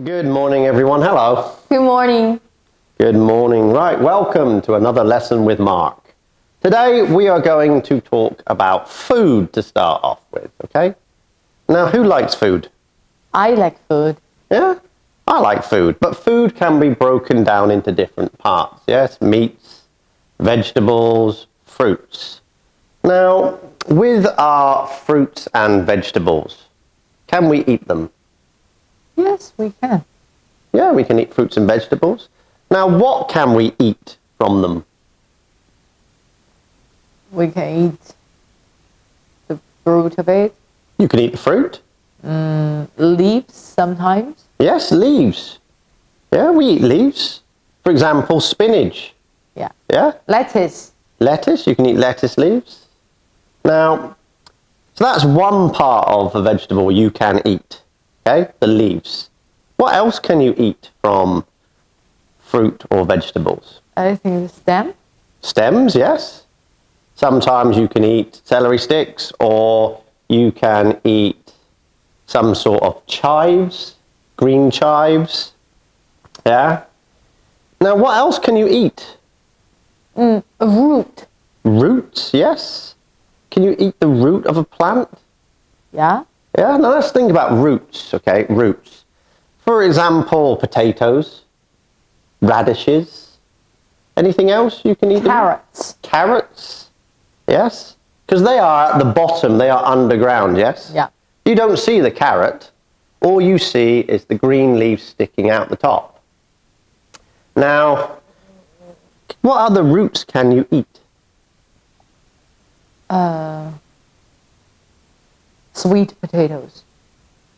Good morning, everyone. Hello. Good morning. Good morning. Right, welcome to another lesson with Mark. Today we are going to talk about food to start off with, okay? Now, who likes food? I like food. Yeah, I like food, but food can be broken down into different parts, yes? Meats, vegetables, fruits. Now, with our fruits and vegetables, can we eat them? Yes, we can. Yeah, we can eat fruits and vegetables. Now, what can we eat from them? We can eat the fruit of it. You can eat the fruit. Leaves sometimes. Yes, leaves. Yeah, we eat leaves. For example, spinach. Yeah. Yeah? Lettuce. Lettuce, you can eat lettuce leaves. Now, so that's one part of a vegetable you can eat, okay? The leaves. What else can you eat from fruit or vegetables? I think the stem. Stems, yes. Sometimes you can eat celery sticks, or you can eat some sort of chives, green chives. Yeah? Now, what else can you eat? A root. Roots, yes. Can you eat the root of a plant? Yeah. Yeah, now let's think about roots, okay? Roots. For example, potatoes, radishes. Anything else you can eat? Carrots. Carrots, yes. Because they are at the bottom, they are underground, yes? Yeah. You don't see the carrot. All you see is the green leaves sticking out the top. Now, what other roots can you eat? Sweet potatoes.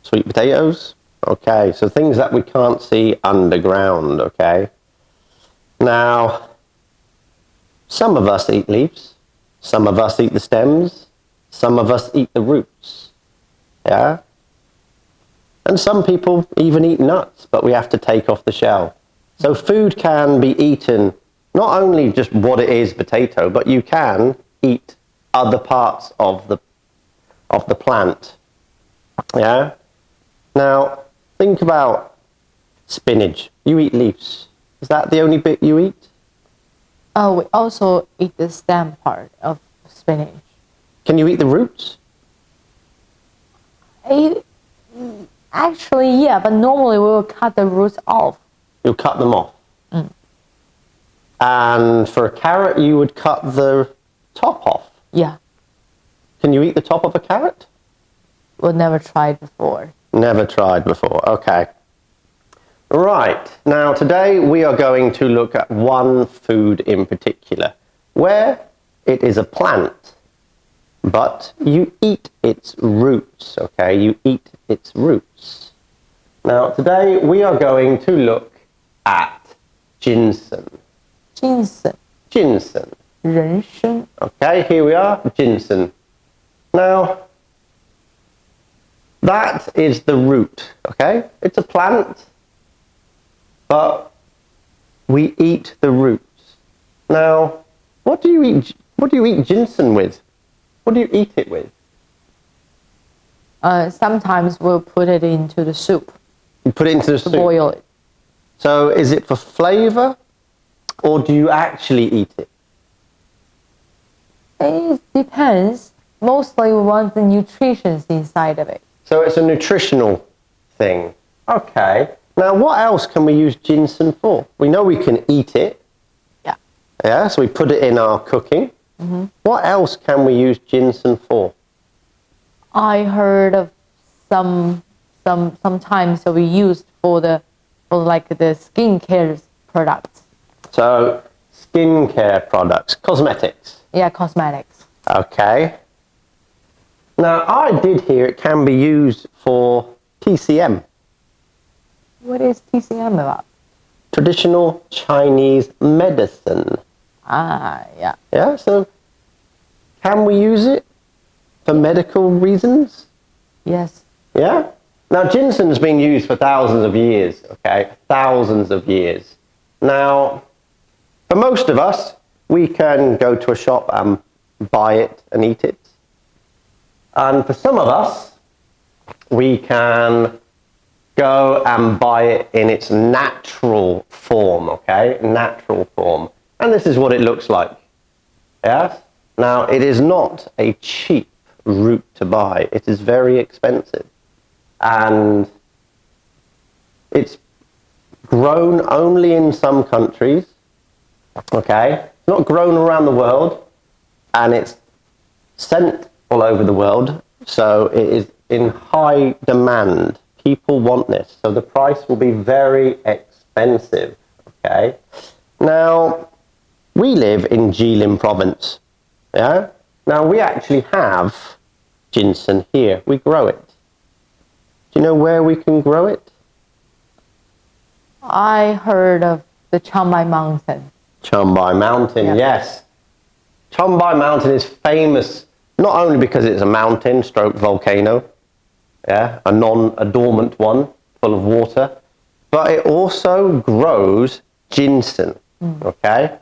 Sweet potatoes? Okay, so things that we can't see underground, okay? Now, some of us eat leaves, some of us eat the stems, some of us eat the roots, yeah? And some people even eat nuts, but we have to take off the shell. So food can be eaten, not only just what it is, potato, but you can eat other parts of the plant, yeah? Now, think about spinach. You eat leaves. Is that the only bit you eat? Oh, we also eat the stem part of spinach. Can you eat the roots? Actually, yeah, but normally we will cut the roots off. You'll cut them off. And for a carrot, you would cut the top off. Yeah. Can you eat the top of a carrot? We've never tried before. Never tried before. Okay. Right. Now, today we are going to look at one food in particular, where it is a plant, but you eat its roots, okay? You eat its roots. Now, today we are going to look at ginseng. Ginseng. Ginseng. 人参. Okay, here we are, ginseng. Now, that is the root, okay? It's a plant, but we eat the roots. Now, what do you eat ginseng with? What do you eat it with? Sometimes we'll put it into the soup. You put it into the soup. Boil it. So is it for flavor, or do you actually eat it? It depends. Mostly we want the nutrition inside of it. So it's a nutritional thing. Okay. Now, what else can we use ginseng for? We know we can eat it. Yeah. Yeah, so we put it in our cooking. What else can we use ginseng for? I heard of sometimes that we used for like the skincare products. So, skincare products, cosmetics. Yeah, cosmetics. Okay. Now, I did hear it can be used for TCM. What is TCM about? Traditional Chinese medicine. Ah, yeah. Yeah, so can we use it for medical reasons? Yes. Yeah? Now, ginseng's been used for thousands of years, okay? Thousands of years. Now, for most of us, we can go to a shop and buy it and eat it. And for some of us, we can go and buy it in its natural form, okay? Natural form. And this is what it looks like. Yes? Now, it is not a cheap root to buy. It is very expensive. And it's grown only in some countries, okay? It's not grown around the world, and it's sent all over the world, so it is in high demand. People want this, so the price will be very expensive, okay? Now, we live in JIlin province, yeah? Now, we actually have ginseng here. We grow it. Do you know where we can grow it? I heard of the Changbai mountain. Changbai mountain, Yeah. yes. Changbai mountain is famous not only because it's a mountain stroke volcano, yeah, a dormant one full of water, but it also grows ginseng, okay?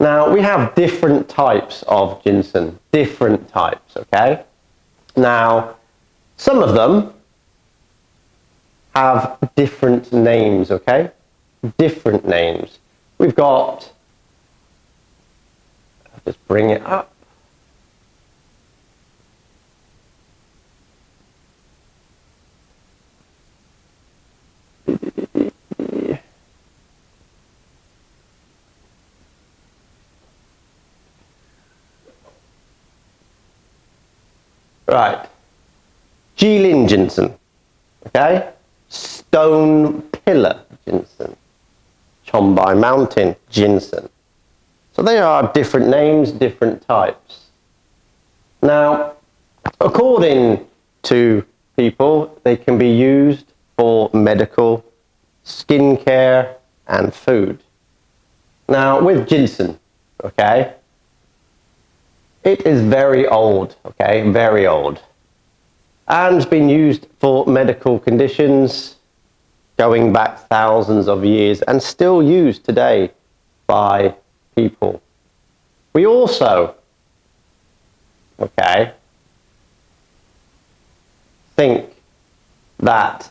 Now, we have different types of ginseng, different types, okay? Now, some of them have different names, okay? Different names. We've got, I'll just bring it up. Right. JIlin ginseng, okay? Stone pillar ginseng. Changbai mountain ginseng. So they are different names, different types. Now, according to people, they can be used for medical, skincare, and food. Now, with ginseng, okay, it is very old, okay, very old, and has been used for medical conditions going back thousands of years and still used today by people. We also, okay, think that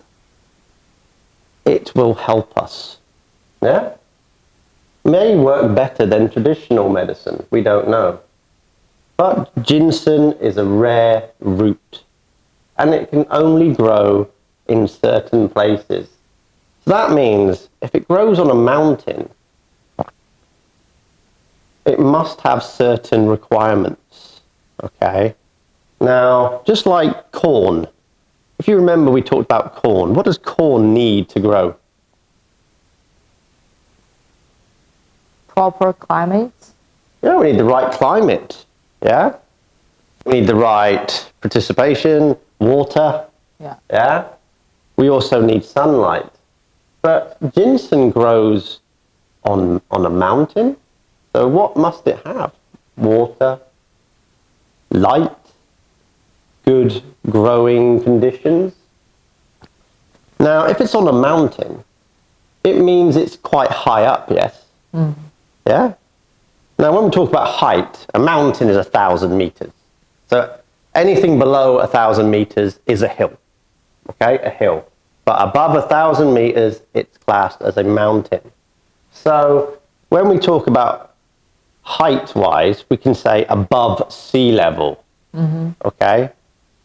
it will help us, yeah? May work better than traditional medicine, we don't know. But ginseng is a rare root, and it can only grow in certain places. So that means if it grows on a mountain, it must have certain requirements, okay? Now, just like corn, if you remember we talked about corn, what does corn need to grow? Proper climate. Yeah, we need the right climate, yeah? We need the right participation, water, yeah? We also need sunlight. But ginseng grows on a mountain, so what must it have? Water, light, good growing conditions. Now, if it's on a mountain, it means it's quite high up, yes? Yeah? Now, when we talk about height, a mountain is 1,000 meters. So anything below 1,000 meters is a hill, okay? A hill. But above 1,000 meters, it's classed as a mountain. So when we talk about height-wise, we can say above sea level, okay?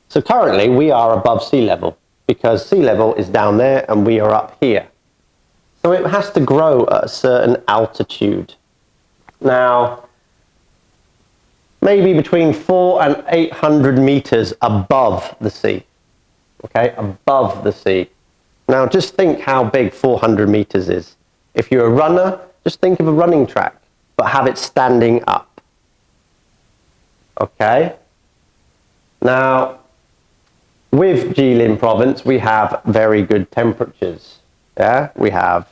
So currently, we are above sea level because sea level is down there and we are up here. So it has to grow at a certain altitude. Now, maybe between 400 and 800 meters above the sea, okay? Above the sea. Now, just think how big 400 meters is. If you're a runner, just think of a running track, but have it standing up. Okay? Now, with JIlin province, we have very good temperatures. Yeah? We have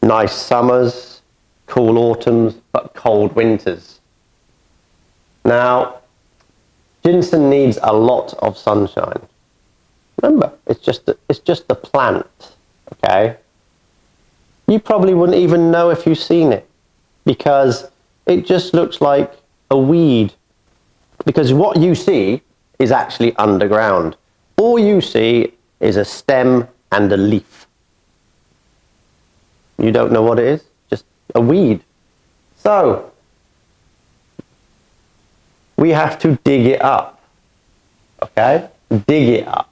nice summers, cool autumns, but cold winters. Now, ginseng needs a lot of sunshine. Remember, it's just a plant, okay? You probably wouldn't even know if you've seen it because it just looks like a weed. Because what you see is actually underground. All you see is a stem and a leaf. You don't know what it is? Just a weed. So, we have to dig it up. Okay? Dig it up.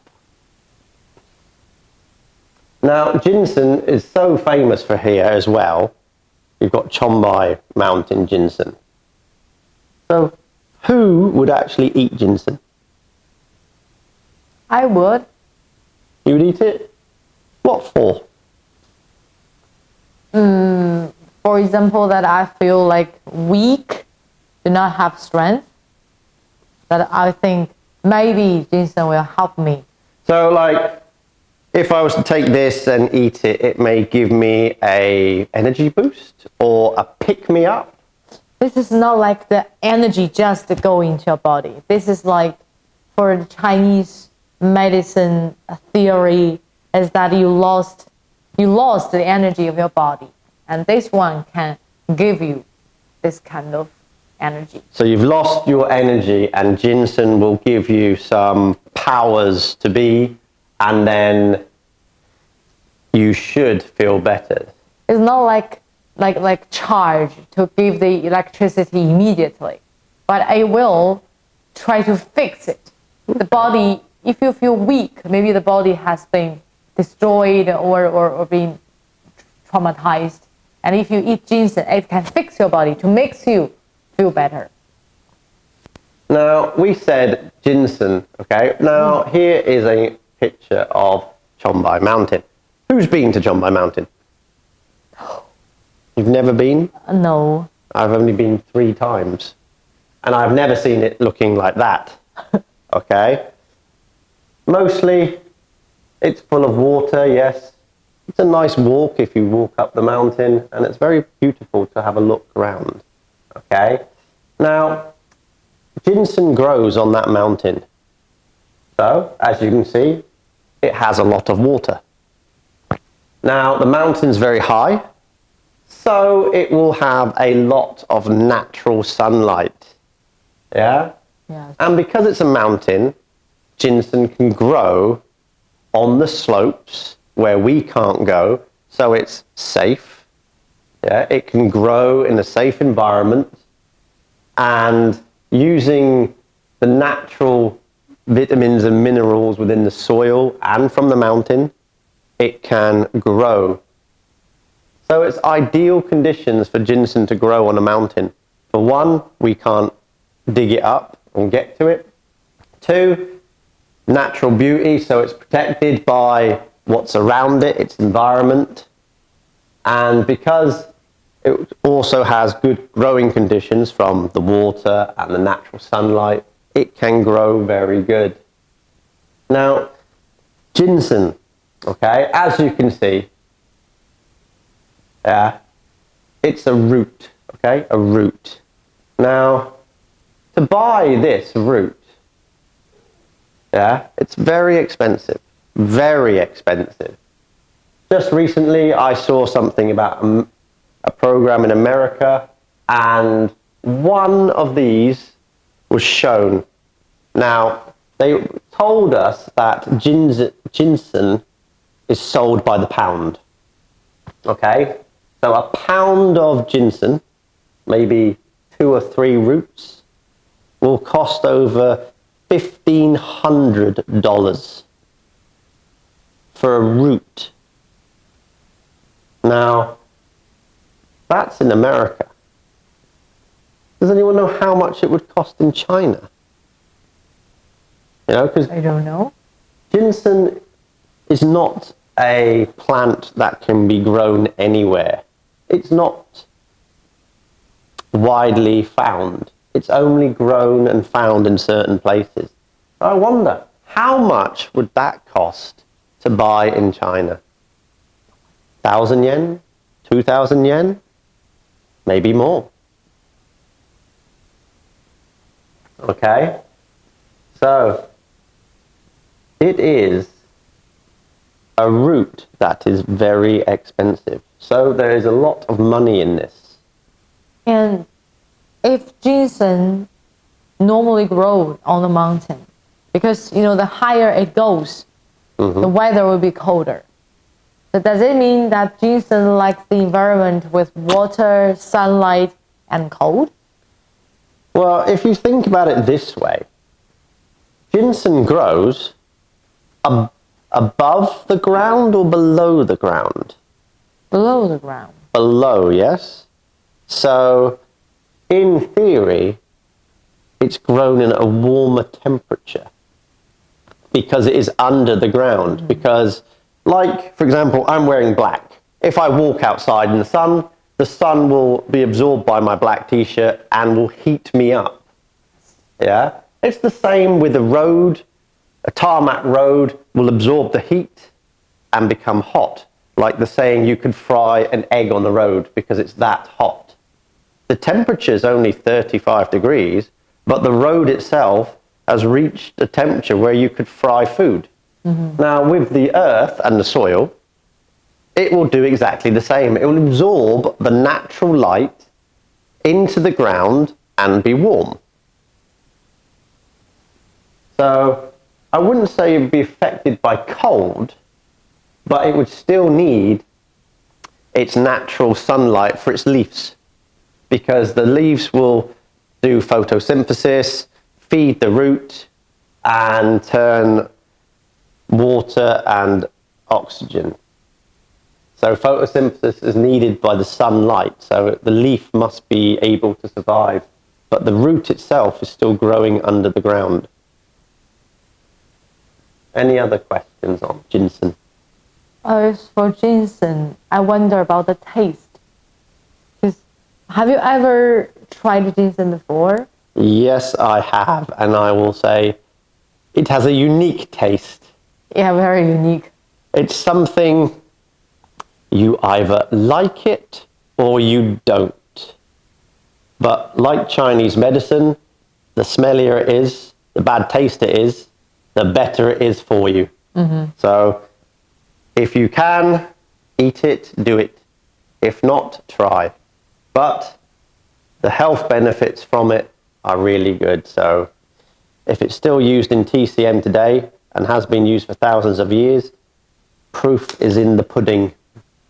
Now, ginseng is so famous for here as well. You've got Changbai mountain ginseng. So, who would actually eat ginseng? I would. You would eat it? What for? For example, that I feel like weak, do not have strength, that I think maybe ginseng will help me. So, like, if I was to take this and eat it, it may give me a energy boost or a pick-me-up. This is not like the energy just to go into your body. This is like, for the Chinese medicine theory, is that you lost the energy of your body, and this one can give you this kind of energy. So you've lost your energy, and ginseng will give you some powers to be, and then you should feel better. It's not like charge to give the electricity immediately, but it will try to fix it. The body, if you feel weak, maybe the body has been destroyed or been traumatized, and if you eat ginseng, it can fix your body to make you feel better. Now, we said ginseng, okay? Now, here is a picture of Changbai Mountain. Who's been to Changbai Mountain? You've never been? No. I've only been 3 times. And I've never seen it looking like that, okay? Mostly, it's full of water, yes. It's a nice walk if you walk up the mountain, and it's very beautiful to have a look around, okay? Now, ginseng grows on that mountain. So, as you can see, it has a lot of water. Now, the mountain's very high, so it will have a lot of natural sunlight. Yeah? Yes. And because it's a mountain, ginseng can grow on the slopes where we can't go, so it's safe. Yeah? It can grow in a safe environment, and using the natural vitamins and minerals within the soil and from the mountain, it can grow. So it's ideal conditions for ginseng to grow on a mountain. For one, we can't dig it up and get to it. 2, natural beauty, so it's protected by what's around it, its environment. And because it also has good growing conditions from the water and the natural sunlight, it can grow very good. Now, ginseng, okay, as you can see, yeah, it's a root, okay, a root. Now, to buy this root, yeah, it's very expensive, very expensive. Just recently, I saw something about a program in America, and one of these was shown. Now, they told us that ginseng is sold by the pound. Okay? So a pound of ginseng, maybe 2 or 3 roots, will cost over $1,500 for a root. Now, that's in America. Does anyone know how much it would cost in China? You know, because I don't know. ginseng is not a plant that can be grown anywhere. It's not widely found. It's only grown and found in certain places. I wonder, how much would that cost to buy in China? 1,000 yen? 2,000 yen? Maybe more. Okay? So, it is a root that is very expensive. So there is a lot of money in this. And if ginseng normally grows on the mountain, because the higher it goes, the weather will be colder. So does it mean that ginseng likes the environment with water, sunlight, and cold? Well, if you think about it this way, ginseng grows above the ground or below the ground? Below the ground. Below, yes? So, in theory, it's grown in a warmer temperature because it is under the ground. Because, like, for example, I'm wearing black. If I walk outside in the sun will be absorbed by my black t-shirt and will heat me up. Yeah? It's the same with a road. A tarmac road will absorb the heat and become hot. Like the saying, you could fry an egg on the road because it's that hot. The temperature is only 35 degrees, but the road itself has reached a temperature where you could fry food. Now, with the earth and the soil, it will do exactly the same. It will absorb the natural light into the ground and be warm. So, I wouldn't say it would be affected by cold, but it would still need its natural sunlight for its leaves, because the leaves will do photosynthesis, feed the root, and turn water and oxygen. So photosynthesis is needed by the sunlight, so the leaf must be able to survive, but the root itself is still growing under the ground. Any other questions on ginseng? As for ginseng, I wonder about the taste. Have you ever tried ginseng before? Yes, I have, and I will say it has a unique taste. Yeah, very unique. It's something you either like it or you don't. But like Chinese medicine, the smellier it is, the bad taste it is, the better it is for you. So if you can, eat it, do it. If not, try. But the health benefits from it are really good. So if it's still used in TCM today and has been used for thousands of years, proof is in the pudding.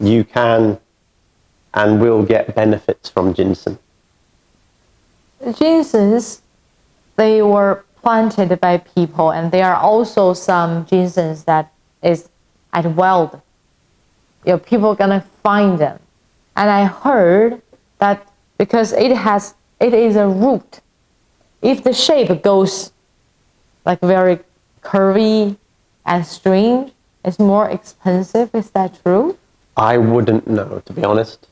You can and will get benefits from ginseng. Ginsengs, they were planted by people, and there are also some ginsengs that is at wild. People are gonna find them. And I heard that because it is a root, if the shape goes like very curvy and strange, it's more expensive. Is that true? I wouldn't know, to be honest,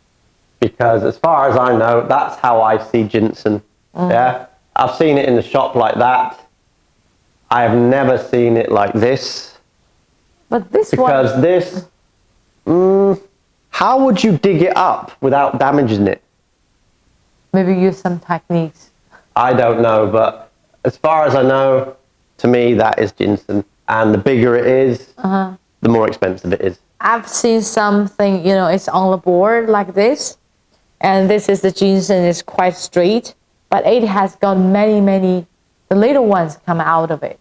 because as far as I know, that's how I see ginseng. Yeah, I've seen it in the shop like that. I have never seen it like this. But this because one, this, how would you dig it up without damaging it? maybe use some techniques. I don't know, but as far as I know, to me that is ginseng, and the bigger it is, the more expensive it is. I've seen something, it's on the board like this, and this is the ginseng, it's quite straight, but it has got many, the little ones come out of it.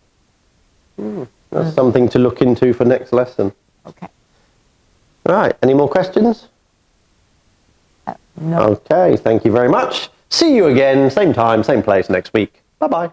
That's something to look into for next lesson. Okay. All right, any more questions? No. Okay, thank you very much. See you again, same time, same place next week. Bye-bye.